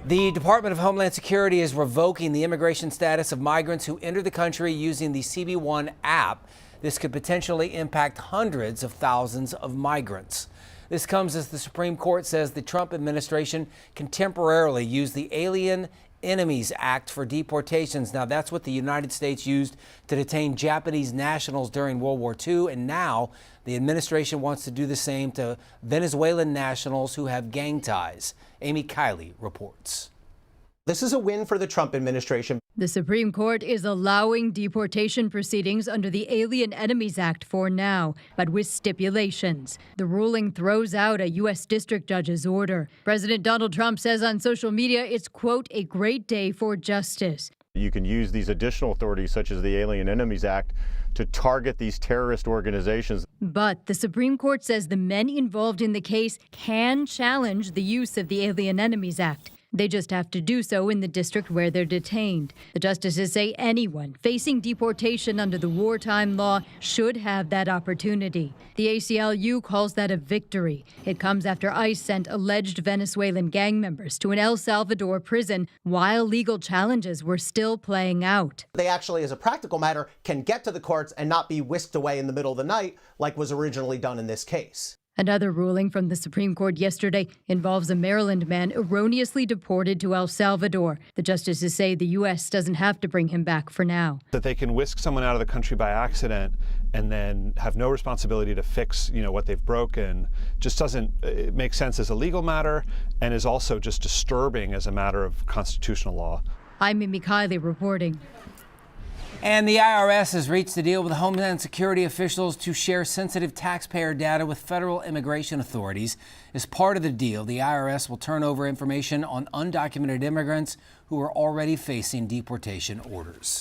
The Department of Homeland Security is revoking the immigration status of migrants who enter the country using the CBP One app. This could potentially impact hundreds of thousands of migrants. This comes as the Supreme Court says the Trump administration can temporarily use the Alien Enemies Act for deportations. Now, that's what the United States used to detain Japanese nationals during World War II, and now the administration wants to do the same to Venezuelan nationals who have gang ties. Amy Kiley reports. This is a win for the Trump administration. The Supreme Court is allowing deportation proceedings under the Alien Enemies Act for now, but with stipulations. The ruling throws out a U.S. district judge's order. President Donald Trump says on social media it's, quote, a great day for justice. You can use these additional authorities, such as the Alien Enemies Act, to target these terrorist organizations. But the Supreme Court says the men involved in the case can challenge the use of the Alien Enemies Act. They just have to do so in the district where they're detained. The justices say anyone facing deportation under the wartime law should have that opportunity. The ACLU calls that a victory. It comes after ICE sent alleged Venezuelan gang members to an El Salvador prison while legal challenges were still playing out. They actually, as a practical matter, can get to the courts and not be whisked away in the middle of the night like was originally done in this case. Another ruling from the Supreme Court yesterday involves a Maryland man erroneously deported to El Salvador. The justices say the U.S. doesn't have to bring him back for now. That they can whisk someone out of the country by accident and then have no responsibility to fix, what they've broken just doesn't make sense as a legal matter and is also just disturbing as a matter of constitutional law. I'm Amy Kiley reporting. And the IRS has reached a deal with Homeland Security officials to share sensitive taxpayer data with federal immigration authorities. As part of the deal, the IRS will turn over information on undocumented immigrants who are already facing deportation orders.